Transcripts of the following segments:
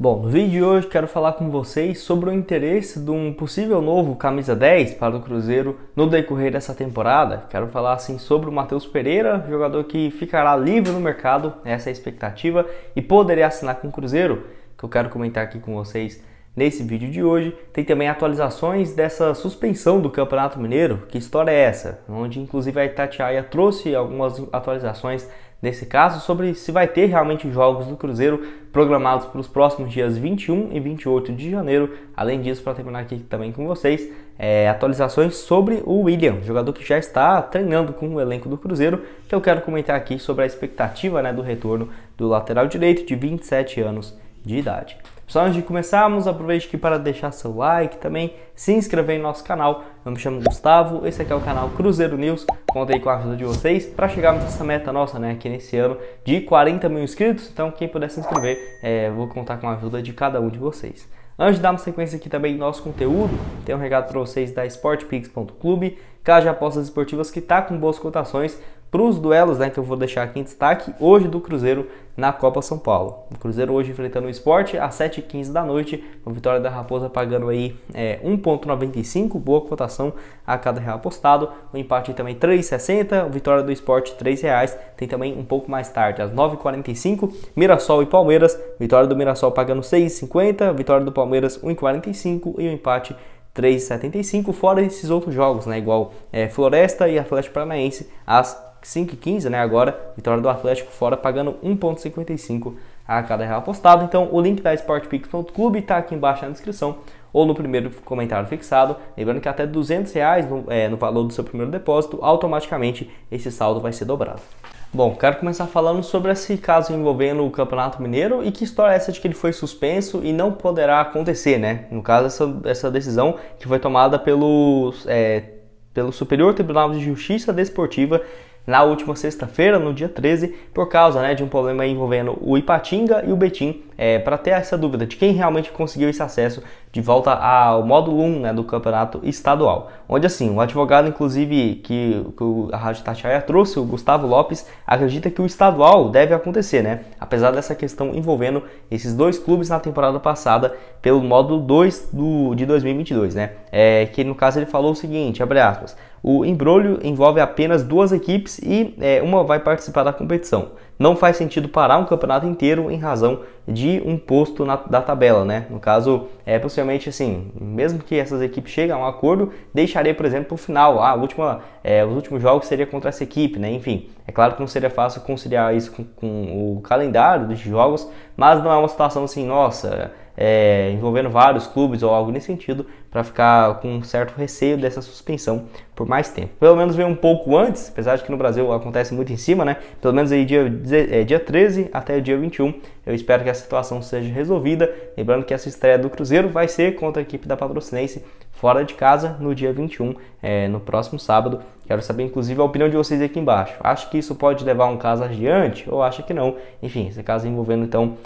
Bom, no vídeo de hoje quero falar com vocês sobre o interesse de um possível novo camisa 10 para o Cruzeiro no decorrer dessa temporada. Quero falar assim sobre o Matheus Pereira, jogador que ficará livre no mercado, essa é a expectativa, e poderia assinar com o Cruzeiro, que eu quero comentar aqui com vocês nesse vídeo de hoje. Tem também atualizações dessa suspensão do Campeonato Mineiro. Que história é essa? Onde inclusive a Itatiaia trouxe algumas atualizações nesse caso sobre se vai ter realmente jogos do Cruzeiro programados para os próximos dias 21 e 28 de janeiro. Além disso, para terminar aqui também com vocês, atualizações sobre o William, jogador que já está treinando com o elenco do Cruzeiro, que eu quero comentar aqui sobre a expectativa do retorno do lateral direito de 27 anos de idade. Só antes de começarmos, aproveite aqui para deixar seu like, também se inscrever em nosso canal. Eu me chamo Gustavo, esse aqui é o canal Cruzeiro News. Contei com a ajuda de vocês para chegarmos nessa meta nossa, aqui nesse ano de 40 mil inscritos. Então quem puder se inscrever, vou contar com a ajuda de cada um de vocês. Antes de darmos sequência aqui também no nosso conteúdo, tem um recado para vocês da Sportpix.clube, casa de apostas esportivas que está com boas cotações para os duelos que eu vou deixar aqui em destaque hoje do Cruzeiro na Copa São Paulo. O Cruzeiro hoje enfrentando o Sport às 7h15 da noite, a vitória da Raposa pagando aí 1,95, boa cotação a cada real apostado. O empate também 3,60, vitória do Sport R$3. Tem também um pouco mais tarde, às 9h45, Mirassol e Palmeiras, vitória do Mirassol pagando 6,50, vitória do Palmeiras 1,45 e o empate 3,75, fora esses outros jogos, igual Floresta e Atlético Paranaense às 5h15, agora, vitória do Atlético fora pagando 1,55 a cada real apostado. Então o link da Sportpix.clube está aqui embaixo na descrição ou no primeiro comentário fixado. Lembrando que até R$200 no valor do seu primeiro depósito, automaticamente esse saldo vai ser dobrado. Bom, quero começar falando sobre esse caso envolvendo o Campeonato Mineiro e que história é essa de que ele foi suspenso e não poderá acontecer, No caso, essa decisão que foi tomada pelo Superior Tribunal de Justiça Desportiva na última sexta-feira, no dia 13, por causa de um problema envolvendo o Ipatinga e o Betim, para ter essa dúvida de quem realmente conseguiu esse acesso de volta ao módulo 1 do campeonato estadual. Onde assim, o advogado inclusive que a Rádio Itatiaia trouxe, o Gustavo Lopes, acredita que o estadual deve acontecer, apesar dessa questão envolvendo esses dois clubes na temporada passada pelo módulo 2 de 2022, que no caso ele falou o seguinte, abre aspas, o imbróglio envolve apenas duas equipes e uma vai participar da competição. Não faz sentido parar um campeonato inteiro em razão de um posto da tabela, No caso, possivelmente assim, mesmo que essas equipes cheguem a um acordo, deixaria, por exemplo, para o final, os últimos jogos seria contra essa equipe, Enfim, é claro que não seria fácil conciliar isso com o calendário dos jogos, mas não é uma situação assim, nossa, envolvendo vários clubes ou algo nesse sentido, para ficar com um certo receio dessa suspensão por mais tempo. Pelo menos veio um pouco antes, apesar de que no Brasil acontece muito em cima, Pelo menos aí dia 13 até o dia 21, eu espero que a situação seja resolvida. Lembrando que essa estreia do Cruzeiro vai ser contra a equipe da Patrocinense fora de casa no dia 21, no próximo sábado. Quero saber inclusive a opinião de vocês aqui embaixo. Acha que isso pode levar um caso adiante ou acha que não? Enfim, esse caso envolvendo então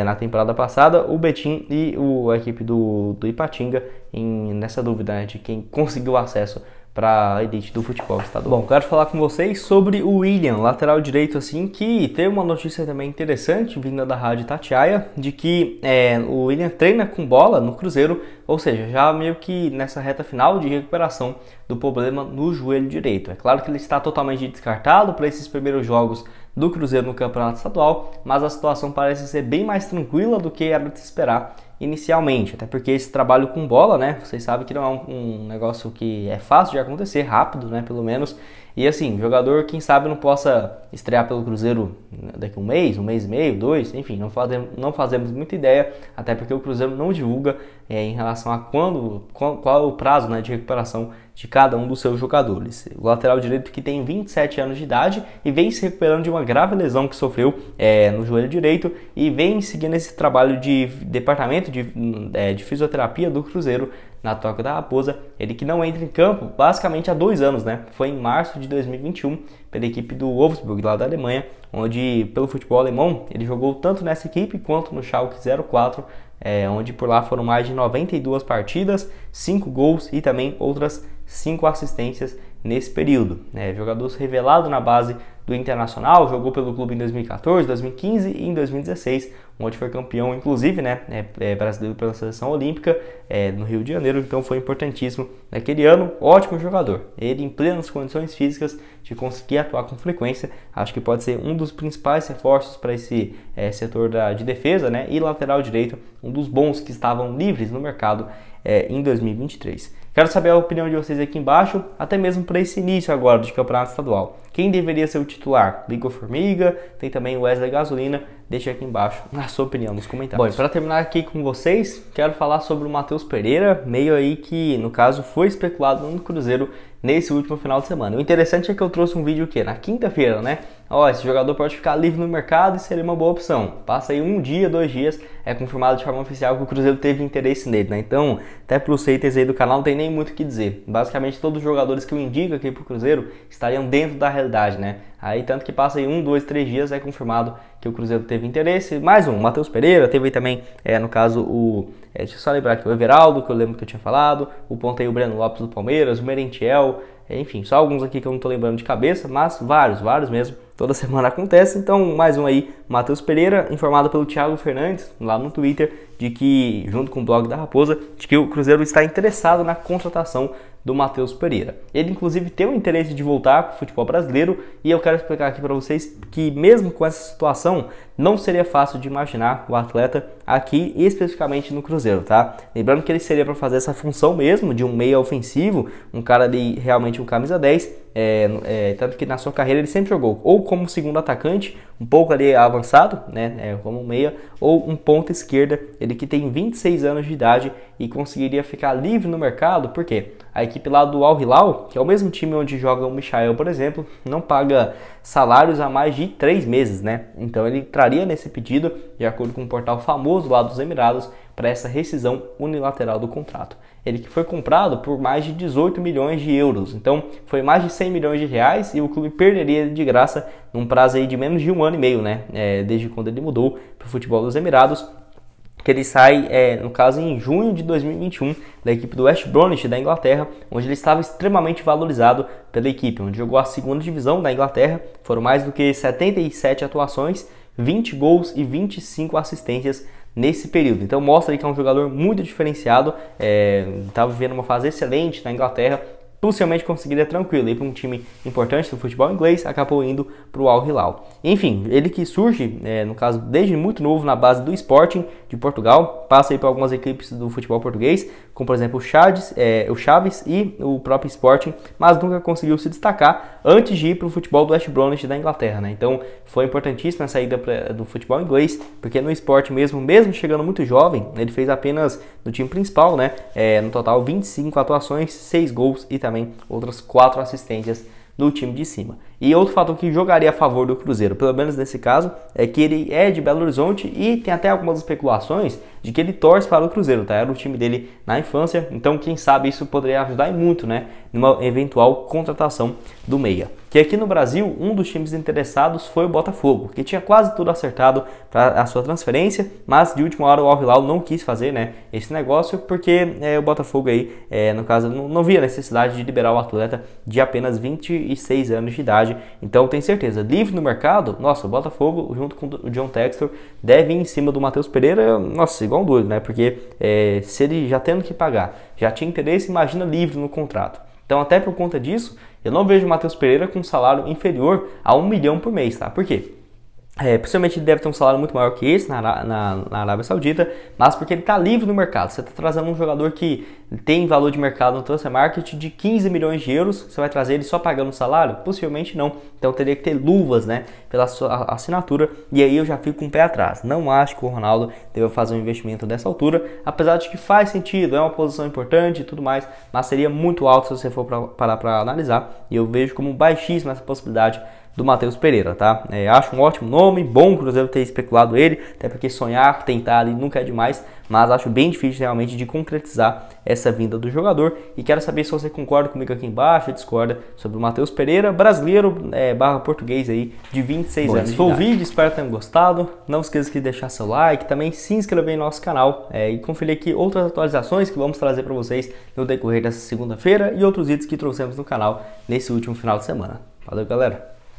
na temporada passada o Betim e a equipe do Ipatinga nessa dúvida de quem conseguiu acesso para a elite do futebol estadual. Bom, quero falar com vocês sobre o William, lateral direito, assim, que teve uma notícia também interessante vinda da Rádio Itatiaia, de que o William treina com bola no Cruzeiro, ou seja, já meio que nessa reta final de recuperação do problema no joelho direito. É claro que ele está totalmente descartado para esses primeiros jogos do Cruzeiro no Campeonato Estadual, mas a situação parece ser bem mais tranquila do que era de se esperar inicialmente, até porque esse trabalho com bola, vocês sabem que não é um negócio que é fácil de acontecer, rápido, pelo menos, e assim, o jogador, quem sabe, não possa estrear pelo Cruzeiro daqui um mês e meio, 2, enfim, não fazemos muita ideia, até porque o Cruzeiro não divulga em relação a qual é o prazo de recuperação de cada um dos seus jogadores. O lateral direito que tem 27 anos de idade e vem se recuperando de uma grave lesão que sofreu no joelho direito e vem seguindo esse trabalho de departamento de fisioterapia do Cruzeiro na Toca da Raposa. Ele que não entra em campo basicamente há 2 anos, Foi em março de 2021 pela equipe do Wolfsburg, lá da Alemanha, onde pelo futebol alemão ele jogou tanto nessa equipe quanto no Schalke 04, onde por lá foram mais de 92 partidas, 5 gols e também outras 5 assistências nesse período. Jogador revelado na base do Internacional, jogou pelo clube em 2014, 2015 e em 2016, onde foi campeão, inclusive, né, brasileiro pela seleção olímpica no Rio de Janeiro, então foi importantíssimo naquele ano. Ótimo jogador, ele em plenas condições físicas de conseguir atuar com frequência, acho que pode ser um dos principais reforços para esse setor de defesa, né, e lateral direito, um dos bons que estavam livres no mercado em 2023. Quero saber a opinião de vocês aqui embaixo, até mesmo para esse início agora de campeonato estadual. Quem deveria ser o titular? Igor Formiga, tem também o Wesley Gasolina. Deixa aqui embaixo a sua opinião nos comentários. Bom, e para terminar aqui com vocês, quero falar sobre o Matheus Pereira, meio aí que, no caso, foi especulado no Cruzeiro nesse último final de semana. O interessante é que eu trouxe um vídeo na quinta-feira, né? Ó, esse jogador pode ficar livre no mercado e seria uma boa opção. Passa aí 1 dia, 2 dias, é confirmado de forma oficial que o Cruzeiro teve interesse nele, né? Então, até para os haters aí do canal não tem nem muito o que dizer. Basicamente, todos os jogadores que eu indico aqui pro Cruzeiro estariam dentro da realidade, né? Aí, tanto que passa aí 1, 2, 3 dias, é confirmado que o Cruzeiro teve interesse. Mais um, Matheus Pereira, teve aí também, no caso, deixa eu só lembrar aqui, o Everaldo, que eu lembro que eu tinha falado, o ponteio Breno Lopes do Palmeiras, o Merentiel, enfim, só alguns aqui que eu não tô lembrando de cabeça, mas vários mesmo, toda semana acontece. Então, mais um aí, Matheus Pereira, informado pelo Thiago Fernandes, lá no Twitter, de que, junto com o blog da Raposa, de que o Cruzeiro está interessado na contratação do Matheus Pereira. Ele, inclusive, tem o interesse de voltar para o futebol brasileiro e eu quero explicar aqui para vocês que, mesmo com essa situação, não seria fácil de imaginar o atleta aqui, especificamente no Cruzeiro, tá? Lembrando que ele seria para fazer essa função mesmo, de um meia ofensivo, um cara ali, realmente um camisa 10, tanto que na sua carreira ele sempre jogou ou como segundo atacante, um pouco ali avançado, né, como meia, ou um ponta esquerda, ele que tem 26 anos de idade e conseguiria ficar livre no mercado, porque a equipe lá do Al Hilal, que é o mesmo time onde joga o Michael, por exemplo, não paga salários há mais de 3 meses, né? Então ele traria nesse pedido, de acordo com um portal famoso lá dos Emirados, para essa rescisão unilateral do contrato. Ele que foi comprado por mais de 18 milhões de euros, então foi mais de 100 milhões de reais e o clube perderia ele de graça num prazo aí de menos de 1 ano e meio, né? Desde quando ele mudou para o futebol dos Emirados, que ele sai, no caso, em junho de 2021, da equipe do West Bromwich da Inglaterra, onde ele estava extremamente valorizado pela equipe, onde jogou a segunda divisão da Inglaterra, foram mais do que 77 atuações, 20 gols e 25 assistências nesse período. Então mostra aí que é um jogador muito diferenciado, estava vivendo uma fase excelente na Inglaterra, possivelmente conseguiria tranquilo ir para um time importante do futebol inglês, acabou indo para o Al Hilal. Enfim, ele que surge, no caso, desde muito novo na base do Sporting de Portugal, passa aí por algumas equipes do futebol português, como por exemplo o Chaves e o próprio Sporting, mas nunca conseguiu se destacar antes de ir para o futebol do West Bromwich da Inglaterra, né? Então foi importantíssima a saída do futebol inglês, porque no Sporting mesmo chegando muito jovem, ele fez apenas no time principal, né? No total 25 atuações, 6 gols e também outras 4 assistências no time de cima. E outro fator que jogaria a favor do Cruzeiro, pelo menos nesse caso, é que ele é de Belo Horizonte e tem até algumas especulações de que ele torce para o Cruzeiro, tá? Era o time dele na infância, então quem sabe isso poderia ajudar muito, né, numa eventual contratação do meia. Que aqui no Brasil, um dos times interessados foi o Botafogo, que tinha quase tudo acertado para a sua transferência, mas de última hora o Al Hilal não quis fazer, né, esse negócio, porque o Botafogo aí, no caso, não via necessidade de liberar o atleta de apenas 26 anos de idade. Então tenho certeza, livre no mercado, nossa, o Botafogo junto com o John Textor deve ir em cima do Matheus Pereira, nossa, igual um doido, né? Porque se ele já tendo que pagar, já tinha interesse, imagina livre no contrato. Então até por conta disso, eu não vejo o Matheus Pereira com um salário inferior a 1 milhão por mês, tá? Por quê? Possivelmente ele deve ter um salário muito maior que esse na Arábia Saudita, mas porque ele está livre no mercado. Você está trazendo um jogador que tem valor de mercado no transfer market de 15 milhões de euros, você vai trazer ele só pagando o salário? Possivelmente não. Então teria que ter luvas, né, pela sua assinatura, e aí eu já fico com o pé atrás. Não acho que o Ronaldo deva fazer um investimento dessa altura, apesar de que faz sentido, é uma posição importante e tudo mais, mas seria muito alto se você for parar para analisar, e eu vejo como baixíssima essa possibilidade do Matheus Pereira, tá? Acho um ótimo nome, bom o Cruzeiro ter especulado ele, até porque sonhar, tentar ali nunca é demais, mas acho bem difícil realmente de concretizar essa vinda do jogador. E quero saber se você concorda comigo aqui embaixo, discorda sobre o Matheus Pereira, brasileiro barra português aí, de 26 anos. Se for o vídeo, espero que tenham gostado. Não esqueça de deixar seu like, também se inscrever no nosso canal e conferir aqui outras atualizações que vamos trazer para vocês no decorrer dessa segunda-feira e outros vídeos que trouxemos no canal nesse último final de semana. Valeu, galera!